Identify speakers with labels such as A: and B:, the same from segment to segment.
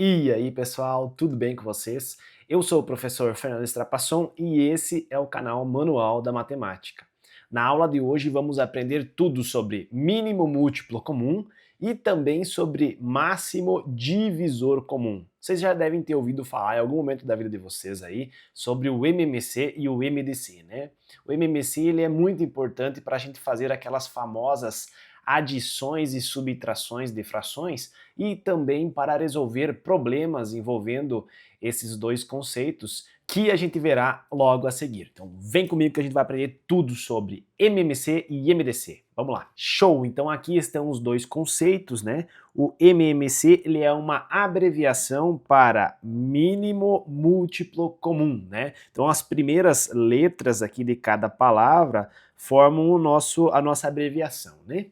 A: E aí, pessoal, tudo bem com vocês? Eu sou o professor Fernando Strapasson e esse é o canal Manual da Matemática. Na aula de hoje vamos aprender tudo sobre mínimo múltiplo comum e também sobre máximo divisor comum. Vocês já devem ter ouvido falar em algum momento da vida de vocês aí sobre o MMC e o MDC, né? O MMC ele é muito importante para a gente fazer aquelas famosas adições e subtrações de frações e também para resolver problemas envolvendo esses dois conceitos que a gente verá logo a seguir. Então vem comigo que a gente vai aprender tudo sobre MMC e MDC. Vamos lá. Show! Então aqui estão os dois conceitos, né? O MMC ele é uma abreviação para mínimo múltiplo comum, né? Então as primeiras letras aqui de cada palavra formam a nossa abreviação, né?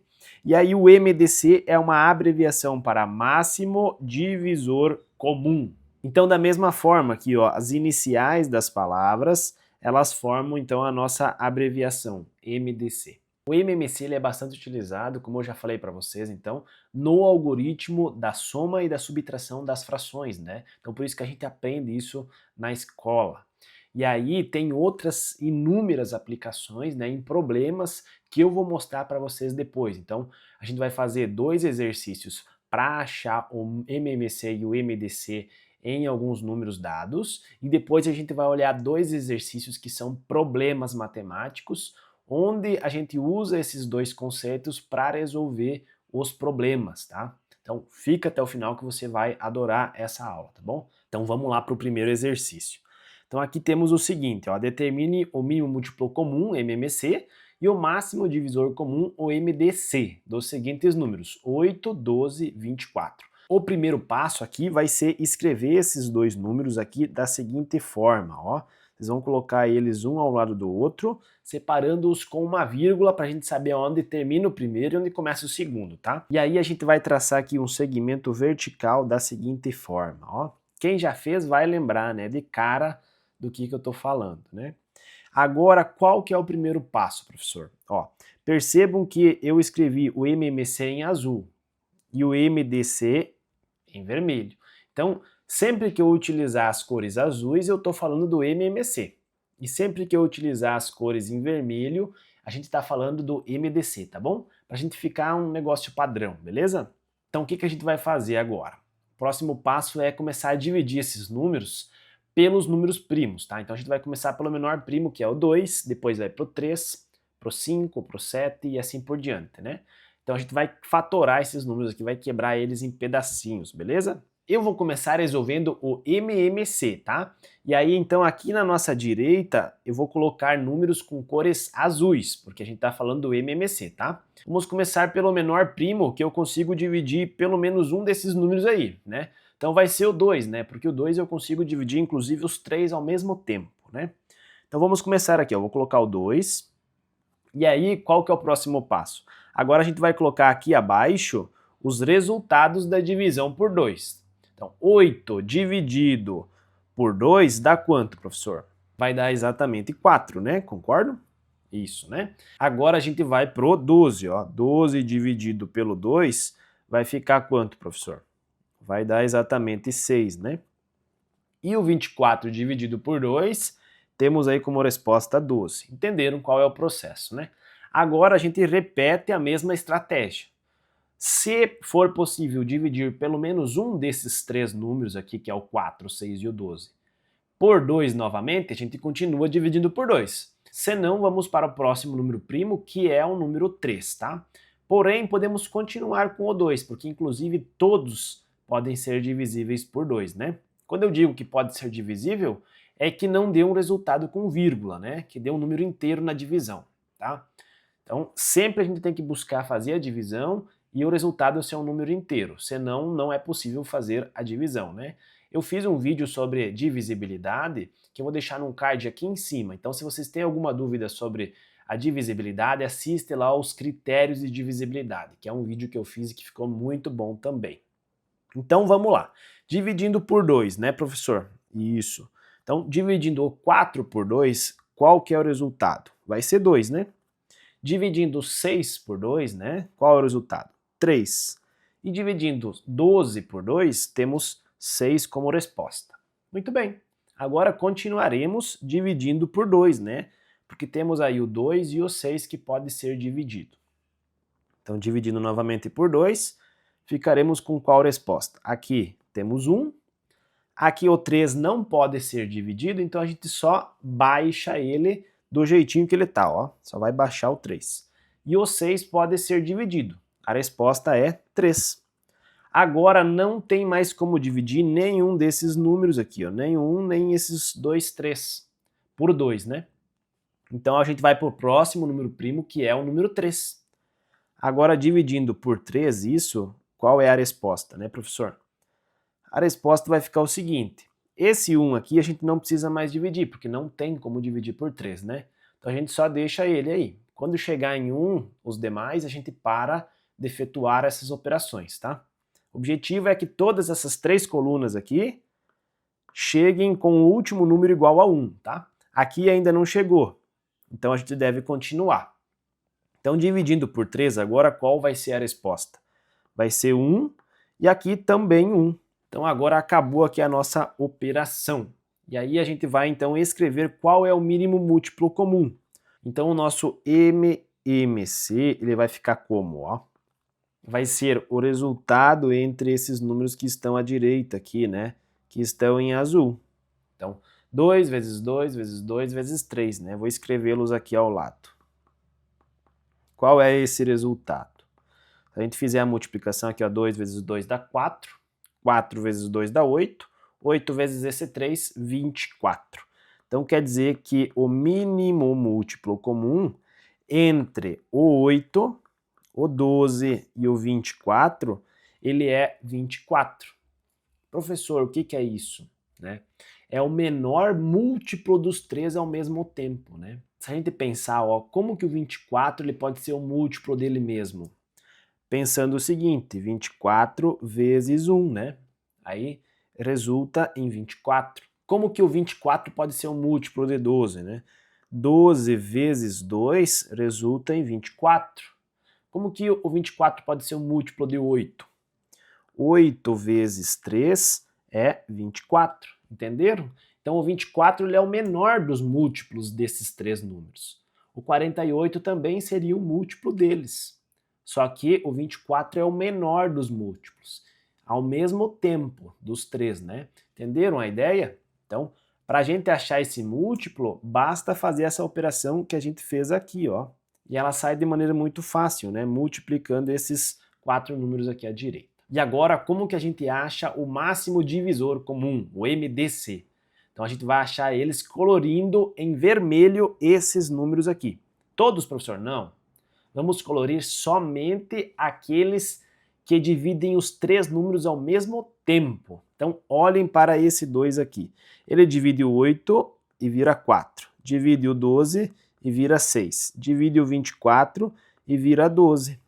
A: E aí o MDC é uma abreviação para máximo divisor comum. Então da mesma forma aqui, ó, as iniciais das palavras, elas formam então a nossa abreviação, MDC. O MMC ele é bastante utilizado, como eu já falei para vocês, então, no algoritmo da soma e da subtração das frações, né? Então por isso que a gente aprende isso na escola. E aí tem outras inúmeras aplicações, né, em problemas que eu vou mostrar para vocês depois. Então a gente vai fazer dois exercícios para achar o MMC e o MDC em alguns números dados, e depois a gente vai olhar dois exercícios que são problemas matemáticos, onde a gente usa esses dois conceitos para resolver os problemas, tá? Então fica até o final que você vai adorar essa aula, tá bom? Então vamos lá para o primeiro exercício. Então aqui temos o seguinte, ó, determine o mínimo múltiplo comum, MMC, e o máximo divisor comum, o MDC, dos seguintes números, 8, 12, 24. O primeiro passo aqui vai ser escrever esses dois números aqui da seguinte forma, ó. Vocês vão colocar eles um ao lado do outro, separando-os com uma vírgula para a gente saber onde termina o primeiro e onde começa o segundo, tá? E aí a gente vai traçar aqui um segmento vertical da seguinte forma, ó. Quem já fez vai lembrar, né, de cara do que eu estou falando, né? Agora, qual que é o primeiro passo, professor? Ó, percebam que eu escrevi o MMC em azul e o MDC em vermelho. Então, sempre que eu utilizar as cores azuis, eu estou falando do MMC. E sempre que eu utilizar as cores em vermelho, a gente está falando do MDC, tá bom? Para a gente ficar um negócio padrão, beleza? Então, o que a gente vai fazer agora? O próximo passo é começar a dividir esses números pelos números primos, tá? Então a gente vai começar pelo menor primo, que é o 2, depois vai pro 3, pro 5, pro 7 e assim por diante, né? Então a gente vai fatorar esses números aqui, vai quebrar eles em pedacinhos, beleza? Eu vou começar resolvendo o MMC, tá? E aí então aqui na nossa direita eu vou colocar números com cores azuis, porque a gente tá falando do MMC, tá? Vamos começar pelo menor primo, que eu consigo dividir pelo menos um desses números aí, né? Então vai ser o 2, né? Porque o 2 eu consigo dividir inclusive os 3 ao mesmo tempo, né? Então vamos começar aqui, ó. Vou colocar o 2. E aí, qual que é o próximo passo? Agora a gente vai colocar aqui abaixo os resultados da divisão por 2. Então, 8 dividido por 2 dá quanto, professor? Vai dar exatamente 4, né? Concordo? Isso, né? Agora a gente vai pro 12, ó. 12 dividido pelo 2 vai ficar quanto, professor? Vai dar exatamente 6, né? E o 24 dividido por 2, temos aí como resposta 12. Entenderam qual é o processo, né? Agora a gente repete a mesma estratégia. Se for possível dividir pelo menos um desses três números aqui, que é o 4, o 6 e o 12, por 2 novamente, a gente continua dividindo por 2. Senão, vamos para o próximo número primo, que é o número 3, tá? Porém, podemos continuar com o 2, porque inclusive todos podem ser divisíveis por 2, né? Quando eu digo que pode ser divisível, é que não dê um resultado com vírgula, né? Que dê um número inteiro na divisão, tá? Então, sempre a gente tem que buscar fazer a divisão e o resultado ser um número inteiro, senão não é possível fazer a divisão, né? Eu fiz um vídeo sobre divisibilidade, que eu vou deixar num card aqui em cima, então se vocês têm alguma dúvida sobre a divisibilidade, assiste lá os critérios de divisibilidade, que é um vídeo que eu fiz e que ficou muito bom também. Então vamos lá, dividindo por 2, né, professor? Isso. Então, dividindo o 4 por 2, qual que é o resultado? Vai ser 2, né? Dividindo 6 por 2, né? Qual é o resultado? 3. E dividindo 12 por 2, temos 6 como resposta. Muito bem. Agora continuaremos dividindo por 2, né? Porque temos aí o 2 e o 6 que pode ser dividido. Então, dividindo novamente por 2, ficaremos com qual resposta? Aqui temos 1. Aqui o 3 não pode ser dividido, então a gente só baixa ele do jeitinho que ele está, ó. Só vai baixar o 3. E o 6 pode ser dividido. A resposta é 3. Agora não tem mais como dividir nenhum desses números aqui, ó. Nem 1, nem esses 2, 3. Por 2, né? Então a gente vai para o próximo número primo, que é o número 3. Agora, dividindo por 3 isso, qual é a resposta, né, professor? A resposta vai ficar o seguinte: esse 1 aqui a gente não precisa mais dividir, porque não tem como dividir por 3, né? Então a gente só deixa ele aí. Quando chegar em 1, os demais, a gente para de efetuar essas operações, tá? O objetivo é que todas essas 3 colunas aqui cheguem com o último número igual a 1, tá? Aqui ainda não chegou, então a gente deve continuar. Então, dividindo por 3 agora, qual vai ser a resposta? Vai ser 1 e aqui também 1. Então agora acabou aqui a nossa operação. E aí a gente vai então escrever qual é o mínimo múltiplo comum. Então o nosso MMC, ele vai ficar como, ó? Vai ser o resultado entre esses números que estão à direita aqui, né? Que estão em azul. Então, 2 vezes 2 vezes 2 vezes 3, né? Vou escrevê-los aqui ao lado. Qual é esse resultado? Se a gente fizer a multiplicação aqui, ó, 2 vezes 2 dá 4, 4 vezes 2 dá 8, 8 vezes esse 3, 24. Então quer dizer que o mínimo múltiplo comum entre o 8, o 12 e o 24, ele é 24. Professor, o que é isso? Né? É o menor múltiplo dos 3 ao mesmo tempo, né? Se a gente pensar, ó, como que o 24 ele pode ser o múltiplo dele mesmo? Pensando o seguinte, 24 vezes 1, né? Aí resulta em 24. Como que o 24 pode ser o múltiplo de 12, né? 12 vezes 2 resulta em 24. Como que o 24 pode ser o múltiplo de 8? 8 vezes 3 é 24, entenderam? Então o 24 ele é o menor dos múltiplos desses 3 números. O 48 também seria o múltiplo deles. Só que o 24 é o menor dos múltiplos, ao mesmo tempo dos 3, né? Entenderam a ideia? Então, para a gente achar esse múltiplo, basta fazer essa operação que a gente fez aqui, ó. E ela sai de maneira muito fácil, né? Multiplicando esses 4 números aqui à direita. E agora, como que a gente acha o máximo divisor comum, o MDC? Então a gente vai achar eles colorindo em vermelho esses números aqui. Todos, professor? Não. Vamos colorir somente aqueles que dividem os 3 números ao mesmo tempo. Então olhem para esse 2 aqui. Ele divide o 8 e vira 4. Divide o 12 e vira 6. Divide o 24 e vira 12.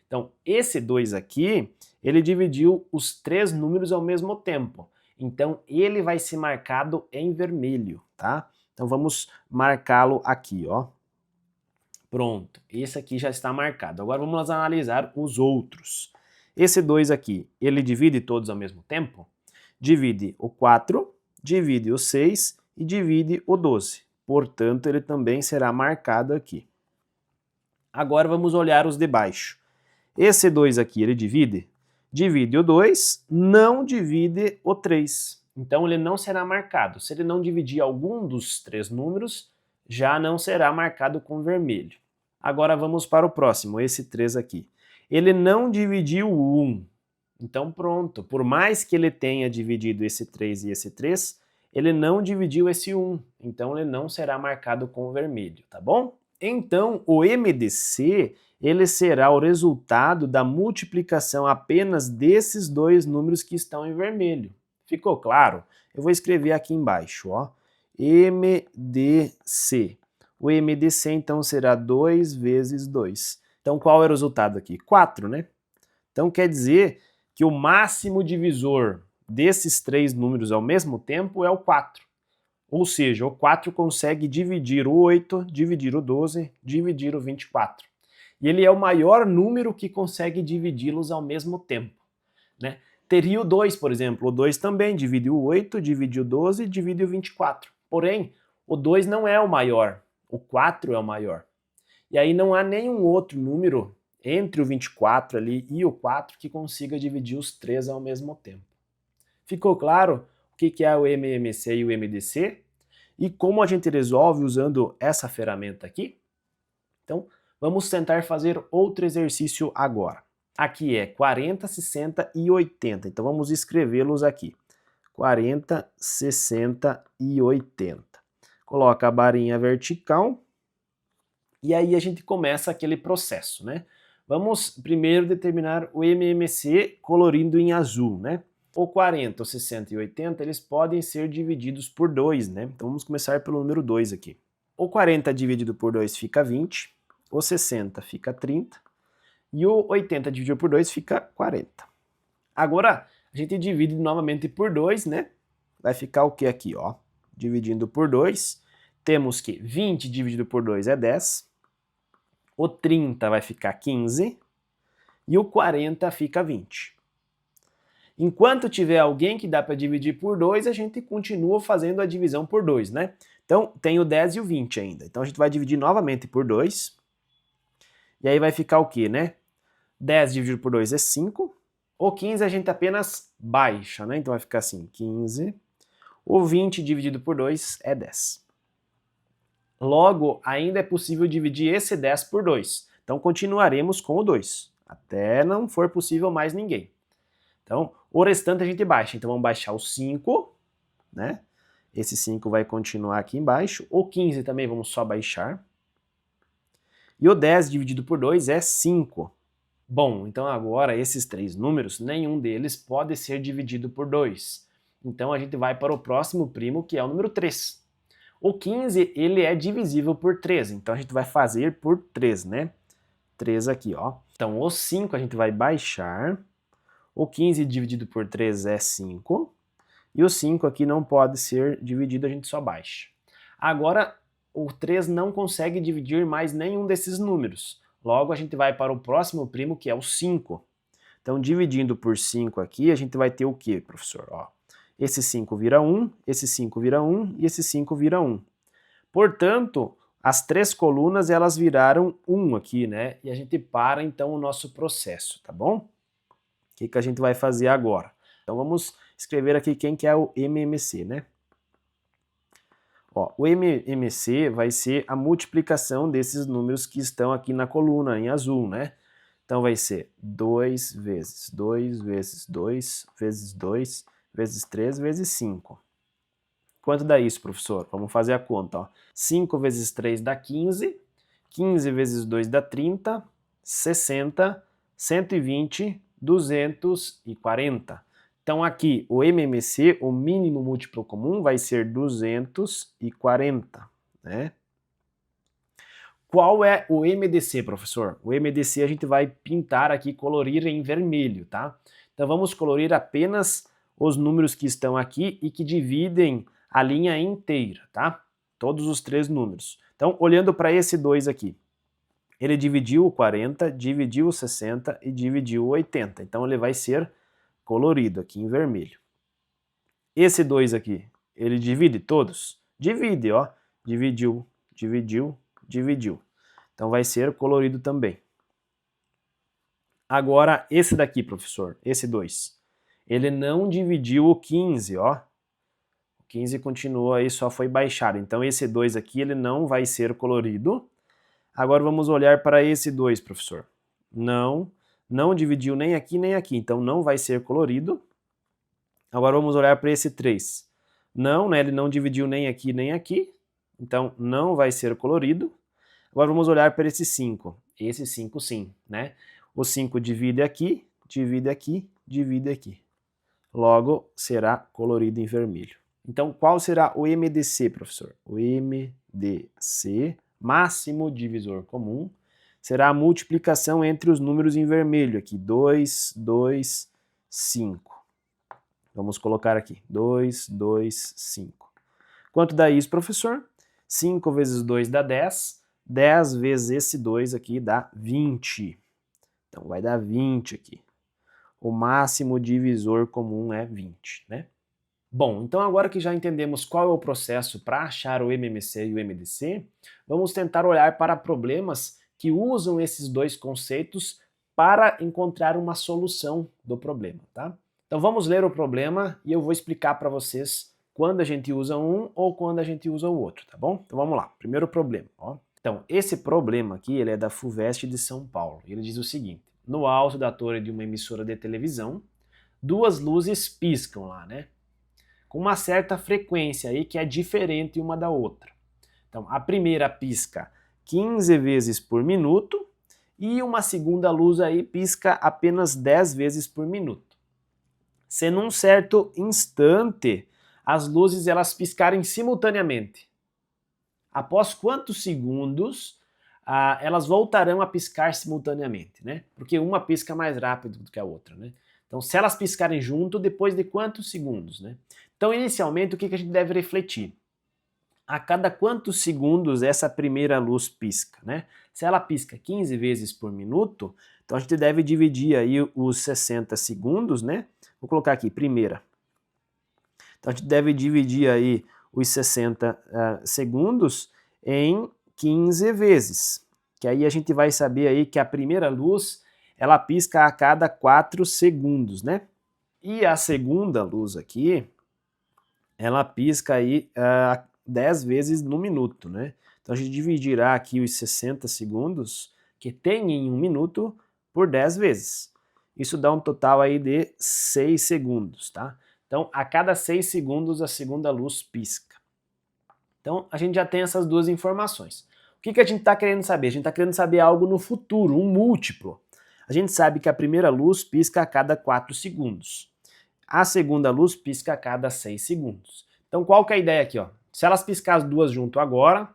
A: Então esse 2 aqui, ele dividiu os 3 números ao mesmo tempo. Então ele vai ser marcado em vermelho, tá? Então vamos marcá-lo aqui, ó. Pronto, esse aqui já está marcado. Agora vamos analisar os outros. Esse 2 aqui, ele divide todos ao mesmo tempo? Divide o 4, divide o 6 e divide o 12. Portanto, ele também será marcado aqui. Agora vamos olhar os de baixo. Esse 2 aqui, ele divide? Divide o 2, não divide o 3. Então ele não será marcado. Se ele não dividir algum dos 3 números, já não será marcado com vermelho. Agora vamos para o próximo, esse 3 aqui. Ele não dividiu o 1. Então pronto, por mais que ele tenha dividido esse 3 e esse 3, ele não dividiu esse 1. Então ele não será marcado com vermelho, tá bom? Então o MDC, ele será o resultado da multiplicação apenas desses 2 números que estão em vermelho. Ficou claro? Eu vou escrever aqui embaixo, ó. MDC. O MDC, então, será 2 vezes 2. Então, qual é o resultado aqui? 4, né? Então, quer dizer que o máximo divisor desses 3 números ao mesmo tempo é o 4. Ou seja, o 4 consegue dividir o 8, dividir o 12, dividir o 24. E ele é o maior número que consegue dividi-los ao mesmo tempo, né? Teria o 2, por exemplo. O 2 também divide o 8, divide o 12, divide o 24. Porém, o 2 não é o maior, o 4 é o maior. E aí não há nenhum outro número entre o 24 ali e o 4 que consiga dividir os três ao mesmo tempo. Ficou claro o que é o MMC e o MDC? E como a gente resolve usando essa ferramenta aqui? Então, vamos tentar fazer outro exercício agora. Aqui é 40, 60 e 80. Então, vamos escrevê-los aqui. 40, 60 e 80. Coloca a barinha vertical e aí a gente começa aquele processo, né? Vamos primeiro determinar o MMC colorindo em azul, né? O 40, o 60 e 80, eles podem ser divididos por 2, né? Então vamos começar pelo número 2 aqui. O 40 dividido por 2 fica 20, o 60 fica 30 e o 80 dividido por 2 fica 40. Agora a gente divide novamente por 2, né? Vai ficar o que aqui, ó? Dividindo por 2, temos que 20 dividido por 2 é 10, o 30 vai ficar 15 e o 40 fica 20. Enquanto tiver alguém que dá para dividir por 2, a gente continua fazendo a divisão por 2, né? Então, tem o 10 e o 20 ainda. Então, a gente vai dividir novamente por 2. E aí vai ficar o quê, né? 10 dividido por 2 é 5. O 15 a gente apenas baixa, né? Então, vai ficar assim, 15. O 20 dividido por 2 é 10. Logo, ainda é possível dividir esse 10 por 2. Então, continuaremos com o 2, até não for possível mais ninguém. Então, o restante a gente baixa. Então, vamos baixar o 5, né? Esse 5 vai continuar aqui embaixo. O 15 também vamos só baixar. E o 10 dividido por 2 é 5. Bom, então agora esses três números, nenhum deles pode ser dividido por 2. Então, a gente vai para o próximo primo, que é o número 3. O 15, ele é divisível por 3. Então, a gente vai fazer por 3, né? 3 aqui, ó. Então, o 5 a gente vai baixar. O 15 dividido por 3 é 5, e o 5 aqui não pode ser dividido, a gente só baixa. Agora, o 3 não consegue dividir mais nenhum desses números. Logo, a gente vai para o próximo primo, que é o 5. Então, dividindo por 5 aqui, a gente vai ter o quê, professor? Ó, esse 5 vira 1, esse 5 vira 1 e esse 5 vira 1. Portanto, as três colunas, elas viraram 1 aqui, né? E a gente para, então, o nosso processo, tá bom? O que a gente vai fazer agora? Então vamos escrever aqui quem que é o MMC, né? Ó, o MMC vai ser a multiplicação desses números que estão aqui na coluna, em azul, né? Então vai ser 2 vezes 2 vezes 2 vezes 2 vezes 3 vezes 5. Quanto dá isso, professor? Vamos fazer a conta, ó. 5 vezes 3 dá 15, 15 vezes 2 dá 30, 60, 120, 240. Então aqui o MMC, o mínimo múltiplo comum, vai ser 240, né? Qual é o MDC, professor? O MDC a gente vai pintar aqui, colorir em vermelho, tá? Então vamos colorir apenas os números que estão aqui e que dividem a linha inteira, tá? Todos os três números. Então, olhando para esse 2 aqui, ele dividiu o 40, dividiu o 60 e dividiu o 80. Então, ele vai ser colorido aqui em vermelho. Esse 2 aqui, ele divide todos? Divide, ó. Dividiu, dividiu, dividiu. Então, vai ser colorido também. Agora, esse daqui, professor, esse 2, ele não dividiu o 15, ó. O 15 continuou aí, só foi baixado. Então, esse 2 aqui, ele não vai ser colorido. Agora vamos olhar para esse 2, professor. Não dividiu nem aqui nem aqui, então não vai ser colorido. Agora vamos olhar para esse 3. Não, né, ele não dividiu nem aqui nem aqui, então não vai ser colorido. Agora vamos olhar para esse 5. Esse 5 sim, né? O 5 divide aqui, divide aqui, divide aqui. Logo, será colorido em vermelho. Então, qual será o MDC, professor? O MDC, máximo divisor comum, será a multiplicação entre os números em vermelho aqui, 2, 2, 5. Vamos colocar aqui, 2, 2, 5. Quanto dá isso, professor? 5 vezes 2 dá 10, 10 vezes esse 2 aqui dá 20. Então vai dar 20 aqui. o máximo divisor comum é 20, né? Bom, então agora que já entendemos qual é o processo para achar o MMC e o MDC, vamos tentar olhar para problemas que usam esses dois conceitos para encontrar uma solução do problema, tá? Então vamos ler o problema e eu vou explicar para vocês quando a gente usa um ou quando a gente usa o outro, tá bom? Então vamos lá, primeiro problema, ó. Então, esse problema aqui, ele é da FUVEST de São Paulo. Ele diz o seguinte: no alto da torre de uma emissora de televisão, duas luzes piscam lá, né? Com uma certa frequência aí que é diferente uma da outra. Então, a primeira pisca 15 vezes por minuto e uma segunda luz aí pisca apenas 10 vezes por minuto. Se num certo instante as luzes elas piscarem simultaneamente, após quantos segundos elas voltarão a piscar simultaneamente, né? Porque uma pisca mais rápido do que a outra, né? Então, se elas piscarem junto, depois de quantos segundos, né? Então, inicialmente, o que a gente deve refletir? A cada quantos segundos essa primeira luz pisca, né? Se ela pisca 15 vezes por minuto, então a gente deve dividir aí os 60 segundos, né? Vou colocar aqui, primeira. Então a gente deve dividir aí os 60 segundos em 15 vezes, que aí a gente vai saber aí que a primeira luz, ela pisca a cada 4 segundos, né? E a segunda luz aqui, ela pisca aí 10 vezes no minuto, né? Então a gente dividirá aqui os 60 segundos que tem em um minuto por 10 vezes. Isso dá um total aí de 6 segundos, tá? Então, a cada 6 segundos a segunda luz pisca. Então, a gente já tem essas duas informações. O que a gente está querendo saber? A gente está querendo saber algo no futuro, um múltiplo. A gente sabe que a primeira luz pisca a cada 4 segundos. A segunda luz pisca a cada 6 segundos. Então, qual que é a ideia aqui, ó? Se elas piscar as duas junto agora,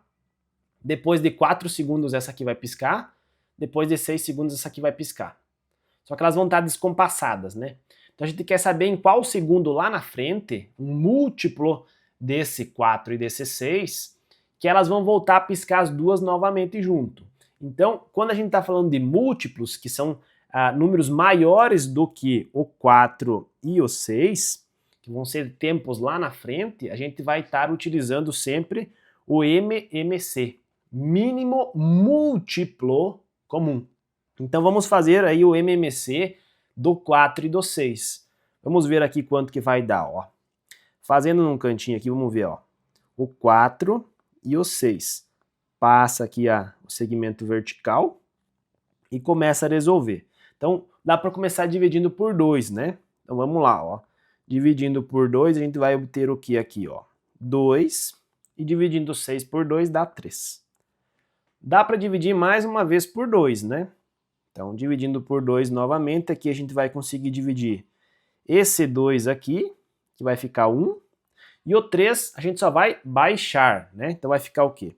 A: depois de 4 segundos essa aqui vai piscar, depois de 6 segundos essa aqui vai piscar. Só que elas vão estar descompassadas, né? Então a gente quer saber em qual segundo lá na frente, um múltiplo desse 4 e desse 6, que elas vão voltar a piscar as duas novamente junto. Então, quando a gente está falando de múltiplos, que são números maiores do que o 4 e o 6, que vão ser tempos lá na frente, a gente vai estar utilizando sempre o MMC, mínimo múltiplo comum. Então vamos fazer aí o MMC do 4 e do 6. Vamos ver aqui quanto que vai dar, ó. Fazendo num cantinho aqui, vamos ver, ó. O 4 e o 6. Passa aqui o segmento vertical e começa a resolver. Então dá para começar dividindo por 2, né? Então vamos lá, ó. Dividindo por 2 a gente vai obter o que aqui, ó? 2 e dividindo 6 por 2 dá 3. Dá para dividir mais uma vez por 2, né? Então, dividindo por 2 novamente, aqui a gente vai conseguir dividir esse 2 aqui, que vai ficar 1, e o 3 a gente só vai baixar, né? Então vai ficar o quê?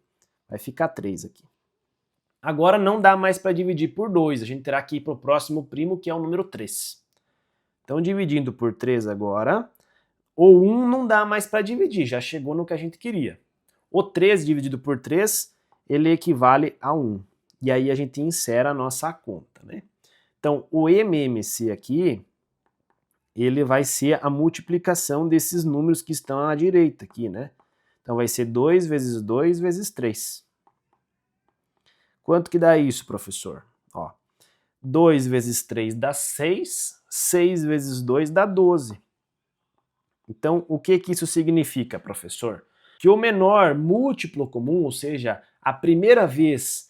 A: Vai ficar 3 aqui. Agora não dá mais para dividir por 2, a gente terá que ir para o próximo primo, que é o número 3. Então, dividindo por 3 agora, o 1 não dá mais para dividir, já chegou no que a gente queria. O 3 dividido por 3, ele equivale a 1. E aí a gente insere a nossa conta, né? Então, o MMC aqui, ele vai ser a multiplicação desses números que estão à direita aqui, né? Então vai ser 2 vezes 2 vezes 3. Quanto que dá isso, professor? Ó, 2 vezes 3 dá 6, 6 vezes 2 dá 12. Então, o que isso significa, professor? Que o menor múltiplo comum, ou seja, a primeira vez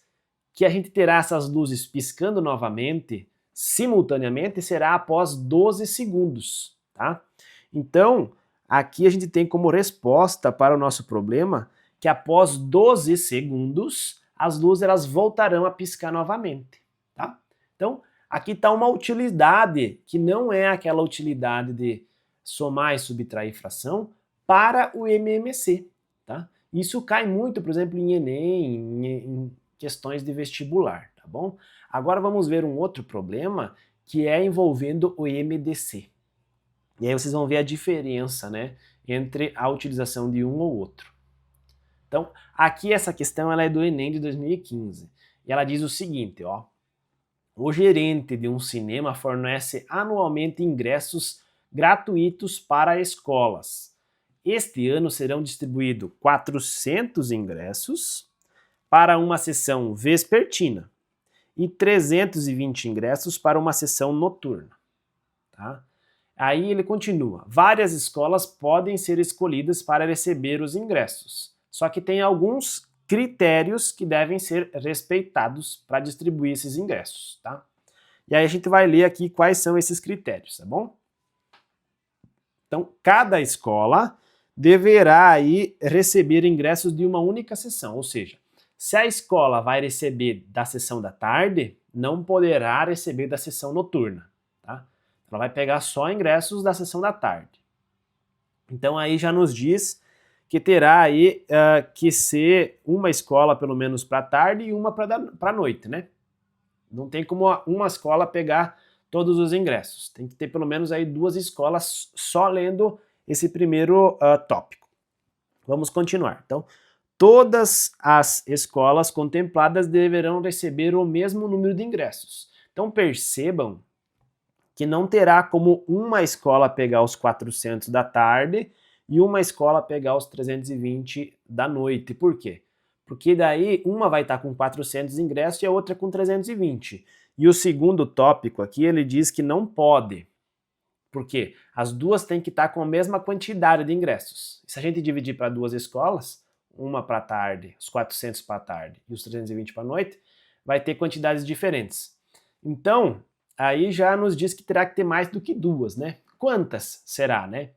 A: que a gente terá essas luzes piscando novamente, simultaneamente, será após 12 segundos, tá? Então, aqui a gente tem como resposta para o nosso problema que após 12 segundos, as luzes elas voltarão a piscar novamente, tá? Então, aqui está uma utilidade que não é aquela utilidade de somar e subtrair fração para o MMC, tá? Isso cai muito, por exemplo, em Enem, em questões de vestibular, tá bom? Agora vamos ver um outro problema que é envolvendo o MDC. E aí vocês vão ver a diferença, né, entre a utilização de um ou outro. Então, aqui essa questão ela é do Enem de 2015. E ela diz o seguinte, ó. O gerente de um cinema fornece anualmente ingressos gratuitos para escolas. Este ano serão distribuídos 400 ingressos para uma sessão vespertina e 320 ingressos para uma sessão noturna. Tá? Aí ele continua. Várias escolas podem ser escolhidas para receber os ingressos, só que tem alguns critérios que devem ser respeitados para distribuir esses ingressos, tá? E aí a gente vai ler aqui quais são esses critérios, tá bom? Então, cada escola deverá aí receber ingressos de uma única sessão, ou seja, se a escola vai receber da sessão da tarde, não poderá receber da sessão noturna, tá? Ela vai pegar só ingressos da sessão da tarde. Então aí já nos diz que terá aí que ser uma escola pelo menos para tarde e uma para noite, né? Não tem como uma escola pegar todos os ingressos. Tem que ter pelo menos aí 2 escolas só lendo esse primeiro tópico. Vamos continuar. Então, todas as escolas contempladas deverão receber o mesmo número de ingressos. Então percebam que não terá como uma escola pegar os 400 da tarde e uma escola pegar os 320 da noite. Por quê? Porque daí uma vai estar com 400 ingressos e a outra com 320. E o segundo tópico aqui, ele diz que não pode. Por quê? As duas têm que estar com a mesma quantidade de ingressos. Se a gente dividir para 2 escolas, uma para tarde, os 400 para tarde e os 320 para noite, vai ter quantidades diferentes. Então, aí já nos diz que terá que ter mais do que 2, né? Quantas será, né?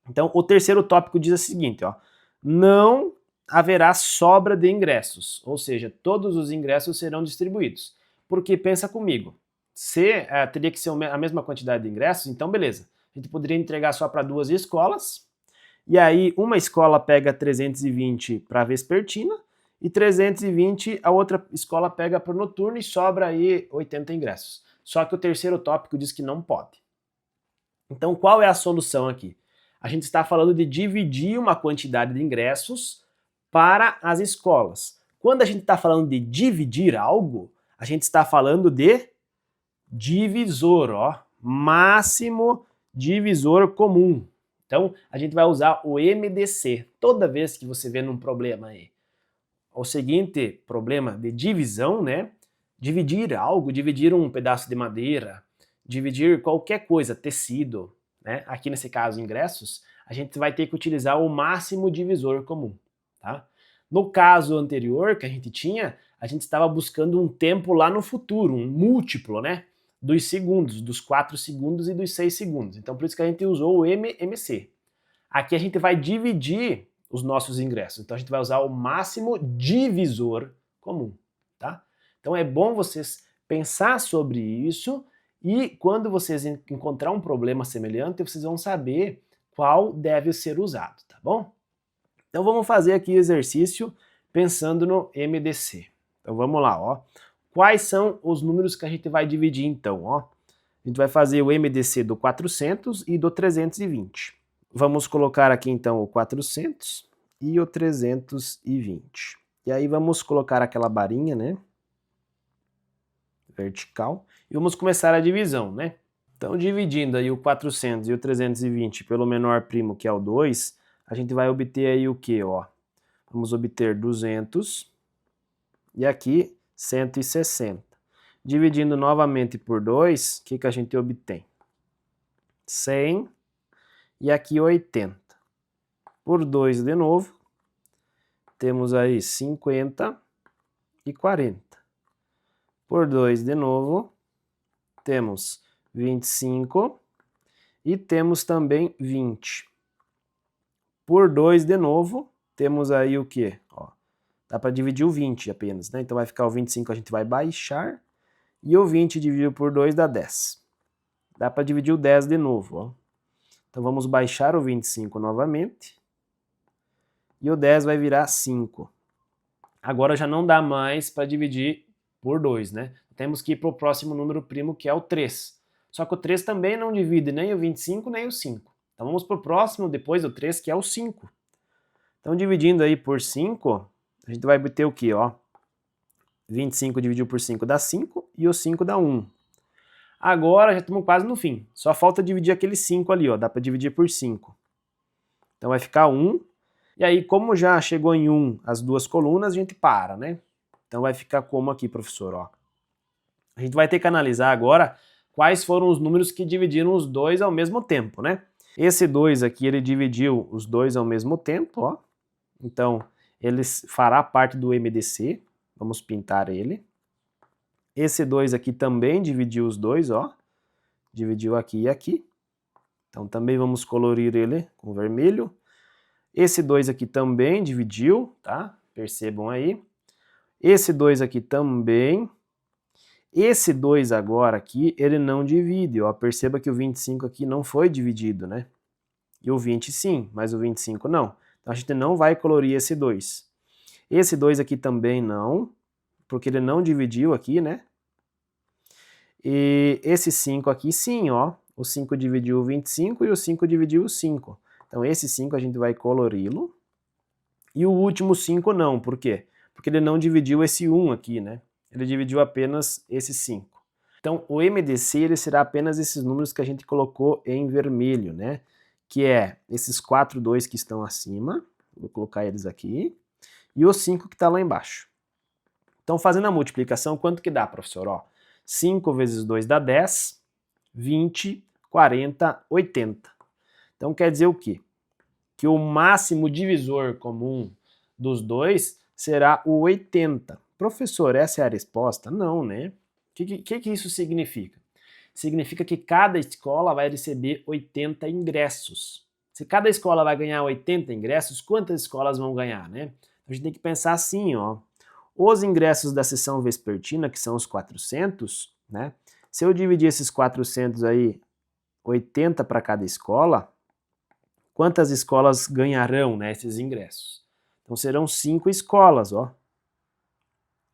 A: Então, o terceiro tópico diz o seguinte, ó, não haverá sobra de ingressos, ou seja, todos os ingressos serão distribuídos. Porque, pensa comigo, se teria que ser a mesma quantidade de ingressos, então beleza, a gente poderia entregar só para 2 escolas, e aí uma escola pega 320 para a vespertina, e 320 a outra escola pega para o noturno e sobra aí 80 ingressos. Só que o terceiro tópico diz que não pode. Então qual é a solução aqui? A gente está falando de dividir uma quantidade de ingressos para as escolas. Quando a gente está falando de dividir algo, a gente está falando de divisor, ó, máximo divisor comum. Então, a gente vai usar o MDC toda vez que você vê num problema aí. O seguinte problema de divisão, né? Dividir algo, dividir um pedaço de madeira, dividir qualquer coisa, tecido, né? Aqui nesse caso, ingressos, a gente vai ter que utilizar o máximo divisor comum, tá? No caso anterior que a gente tinha, a gente estava buscando um tempo lá no futuro, um múltiplo, né? Dos segundos, dos 4 segundos e dos 6 segundos. Então, por isso que a gente usou o MMC. Aqui a gente vai dividir os nossos ingressos. Então, a gente vai usar o máximo divisor comum, tá? Então, é bom vocês pensar sobre isso e quando vocês encontrar um problema semelhante, vocês vão saber qual deve ser usado, tá bom? Então, vamos fazer aqui o exercício pensando no MDC. Então, vamos lá, ó. Quais são os números que a gente vai dividir, então, ó? A gente vai fazer o MDC do 400 e do 320. Vamos colocar aqui, então, o 400 e o 320. E aí vamos colocar aquela barinha, né? Vertical. E vamos começar a divisão, né? Então, dividindo aí o 400 e o 320 pelo menor primo, que é o 2, a gente vai obter aí o quê, ó? Vamos obter 200 e aqui 160. Dividindo novamente por 2, o que a gente obtém? 100 e aqui 80. Por 2 de novo, temos aí 50 e 40. Por 2 de novo, temos 25 e temos também 20. Por 2 de novo, temos aí o quê? Ó, dá para dividir o 20 apenas, né? Então vai ficar o 25, a gente vai baixar, e o 20 dividido por 2 dá 10. Dá para dividir o 10 de novo, ó. Então vamos baixar o 25 novamente, e o 10 vai virar 5. Agora já não dá mais para dividir por 2, né? Temos que ir para o próximo número primo, que é o 3. Só que o 3 também não divide nem o 25 nem o 5. Então vamos para o próximo, depois do 3, que é o 5. Então dividindo aí por 5, a gente vai obter o quê, ó? 25 dividido por 5 dá 5 e o 5 dá 1. Agora já estamos quase no fim. Só falta dividir aquele 5 ali, ó. Dá para dividir por 5. Então vai ficar 1. E aí, como já chegou em 1 as duas colunas, a gente para, né? Então vai ficar como aqui, professor, ó. A gente vai ter que analisar agora quais foram os números que dividiram os dois ao mesmo tempo, né? Esse 2 aqui, ele dividiu os dois ao mesmo tempo, ó. Então, ele fará parte do MDC. Vamos pintar ele. Esse 2 aqui também dividiu os dois, ó. Dividiu aqui e aqui. Então, também vamos colorir ele com vermelho. Esse 2 aqui também dividiu, tá? Percebam aí. Esse 2 aqui também. Esse 2 agora aqui, ele não divide, ó. Perceba que o 25 aqui não foi dividido, né? E o 20 sim, mas o 25 não. Então, a gente não vai colorir esse 2. Esse 2 aqui também não, porque ele não dividiu aqui, né? E esse 5 aqui sim, ó. O 5 dividiu o 25 e o 5 dividiu o 5. Então esse 5 a gente vai colori-lo. E o último 5 não, por quê? Porque ele não dividiu esse 1 aqui, né? Ele dividiu apenas esse 5. Então o MDC ele será apenas esses números que a gente colocou em vermelho, né? Que é esses 4 2 que estão acima, vou colocar eles aqui, e o 5 que está lá embaixo. Então fazendo a multiplicação, quanto que dá, professor? Ó, 5 vezes 2 dá 10, 20, 40, 80. Então quer dizer o quê? Que o máximo divisor comum dos dois será o 80. Professor, essa é a resposta? Não, né? O que isso significa? Significa que cada escola vai receber 80 ingressos. Se cada escola vai ganhar 80 ingressos, quantas escolas vão ganhar, né? A gente tem que pensar assim, ó. Os ingressos da sessão vespertina, que são os 400, né? Se eu dividir esses 400 aí, 80 para cada escola, quantas escolas ganharão, né, esses ingressos? Então serão 5 escolas, ó.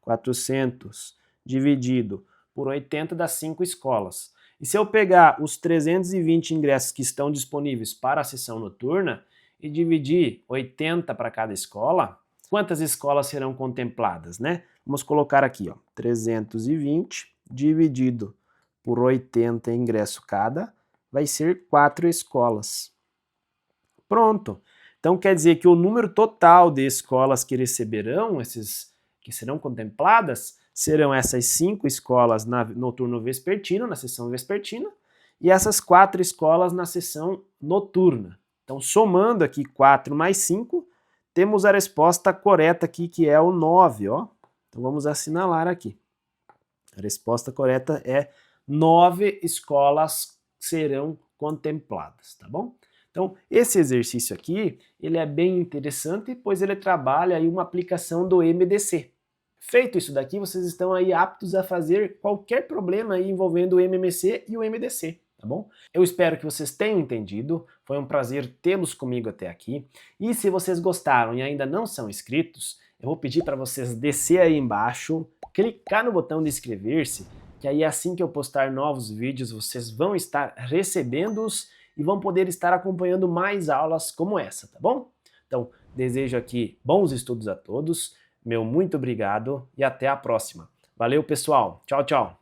A: 400 dividido por 80 dá 5 escolas. E se eu pegar os 320 ingressos que estão disponíveis para a sessão noturna e dividir 80 para cada escola, quantas escolas serão contempladas, né? Vamos colocar aqui, ó, 320 dividido por 80 ingresso cada, vai ser 4 escolas. Pronto. Então quer dizer que o número total de escolas que receberão, que serão contempladas, serão essas 5 escolas no turno vespertino, na sessão vespertina, e essas 4 escolas na sessão noturna. Então, somando aqui 4 mais 5, temos a resposta correta aqui, que é o 9, ó. Então, vamos assinalar aqui. A resposta correta é 9 escolas serão contempladas, tá bom? Então, esse exercício aqui, ele é bem interessante, pois ele trabalha aí uma aplicação do MDC. Feito isso daqui, vocês estão aí aptos a fazer qualquer problema aí envolvendo o MMC e o MDC, tá bom? Eu espero que vocês tenham entendido, foi um prazer tê-los comigo até aqui. E se vocês gostaram e ainda não são inscritos, eu vou pedir para vocês descer aí embaixo, clicar no botão de inscrever-se, que aí assim que eu postar novos vídeos, vocês vão estar recebendo-os e vão poder estar acompanhando mais aulas como essa, tá bom? Então, desejo aqui bons estudos a todos, meu muito obrigado e até a próxima. Valeu, pessoal. Tchau, tchau.